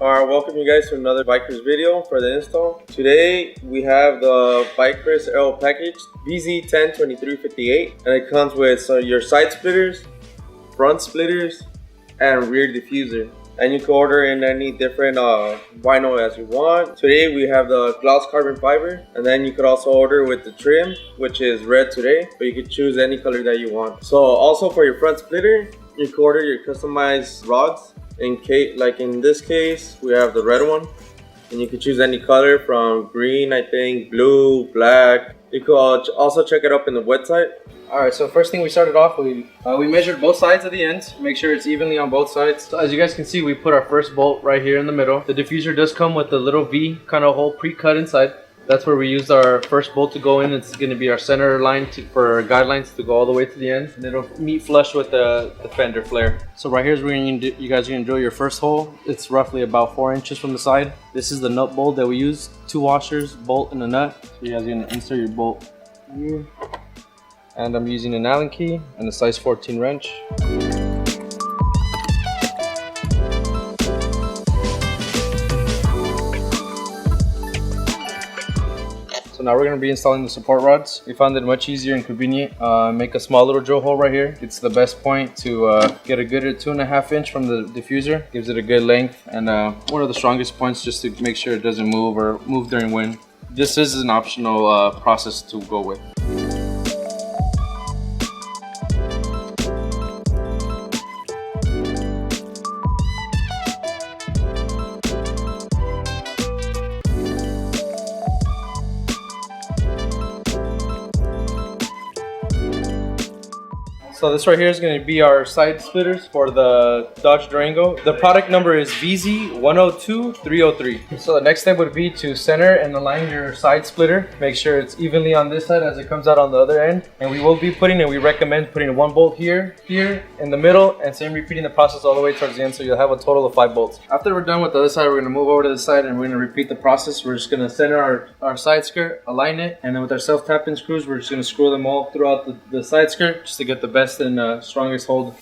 Alright, welcome you guys to another Vicrez video for the install. Today we have the Vicrez Aero package vz102450, and it comes with your side splitters, front splitters, and rear diffuser. And you can order in any different vinyl as you want. Today we have the gloss carbon fiber, and then you could also order with the trim, which is red today, but you can choose any color that you want. So also for your front splitter, you can order your customized rods. Like in this case, we have the red one, and you can choose any color from green, I think, blue, black. You could also check it up in the website. Alright, so first thing we started off, we measured both sides of the ends, make sure it's evenly on both sides. So as you guys can see, we put our first bolt right here in the middle. The diffuser does come with a little V kind of hole pre-cut inside. That's where we used our first bolt to go in. It's going to be our center line for guidelines to go all the way to the end, and it'll meet flush with the fender flare. So right here is where you guys are going to drill your first hole. It's roughly about 4 inches from the side. This is the nut bolt that we use, 2 washers, bolt, and a nut. So you guys are going to insert your bolt here. And I'm using an Allen key and a size 14 wrench. So now we're going to be installing the support rods. We found it much easier and convenient. Make a small little drill hole right here. It's the best point to get a good 2.5 inch from the diffuser. Gives it a good length, and one of the strongest points just to make sure it doesn't move or move during wind. This is an optional process to go with. So this right here is going to be our side splitters for the Dodge Durango. The product number is vz102450. So the next step would be to center and align your side splitter. Make sure it's evenly on this side as it comes out on the other end. And we will be we recommend putting 1 bolt here, in the middle, and same repeating the process all the way towards the end, so you'll have a total of 5 bolts. After we're done with the other side, we're going to move over to the side and we're going to repeat the process. We're just going to center our side skirt, align it, and then with our self-tapping screws, we're just going to screw them all throughout the side skirt just to get the best and strongest hold.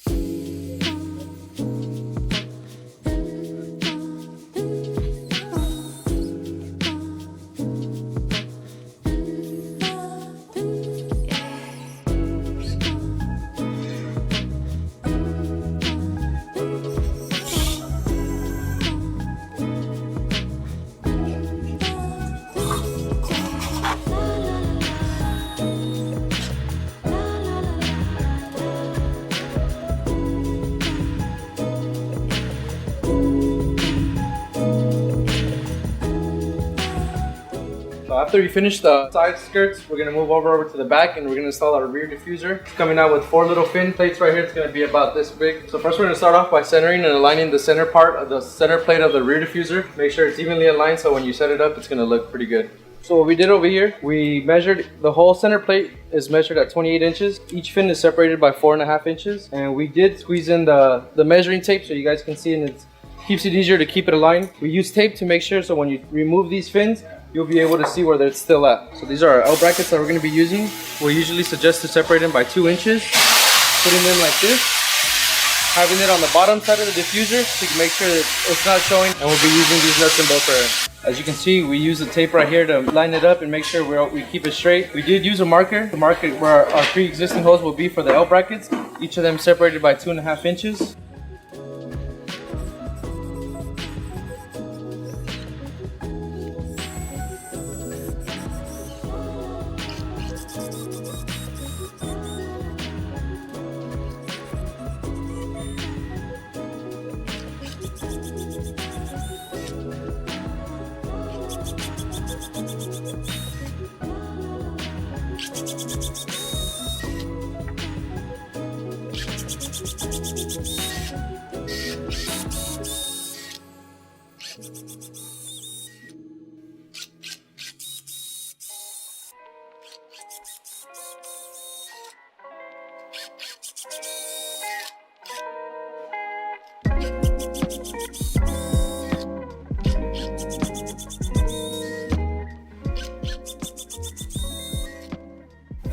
After we finish the side skirts, we're going to move over to the back and we're going to install our rear diffuser. It's coming out with 4 little fin plates right here. It's going to be about this big. So first we're going to start off by centering and aligning the center part of the center plate of the rear diffuser. Make sure it's evenly aligned so when you set it up, it's going to look pretty good. So what we did over here, we measured the whole center plate is measured at 28 inches. Each fin is separated by 4.5 inches. And we did squeeze in the measuring tape so you guys can see, and it keeps it easier to keep it aligned. We use tape to make sure so when you remove these fins, you'll be able to see where it's still at. So these are our L brackets that we're going to be using. We usually suggest to separate them by 2 inches. Putting them like this. Having it on the bottom side of the diffuser to make sure that it's not showing. And we'll be using these nuts and bolts right here. As you can see, we use the tape right here to line it up and make sure we keep it straight. We did use a marker to mark it where our 3 existing holes will be for the L brackets. Each of them separated by 2.5 inches.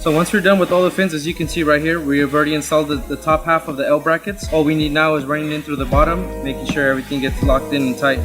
So once we're done with all the fins, as you can see right here, we have already installed the top half of the L brackets. All we need now is running in through the bottom, making sure everything gets locked in and tight.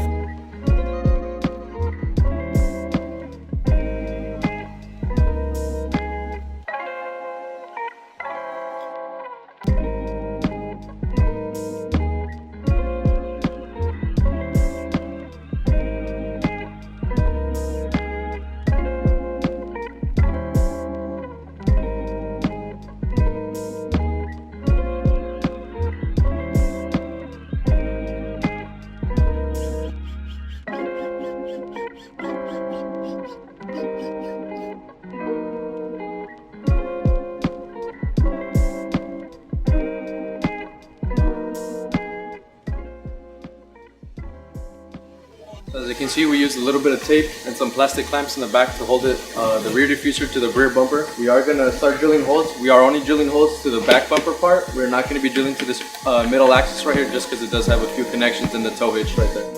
can see, we used a little bit of tape and some plastic clamps in the back to hold it, the rear diffuser to the rear bumper. We are gonna start drilling holes. We are only drilling holes to the back bumper part. We're not gonna be drilling to this middle axis right here, just because it does have a few connections in the tow hitch right there.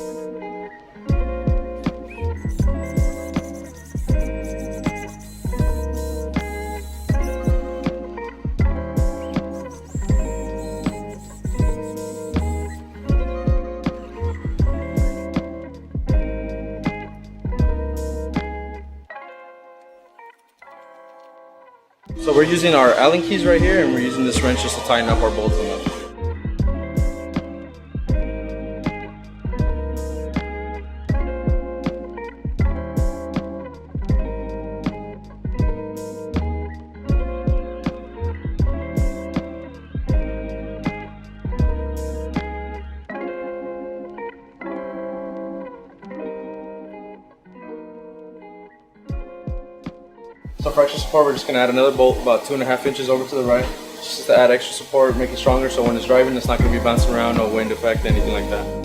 So we're using our Allen keys right here, and we're using this wrench just to tighten up our bolts on them. So for extra support, we're just going to add another bolt about 2.5 inches over to the right, just to add extra support, make it stronger, so when it's driving, it's not going to be bouncing around, no wind effect, anything like that.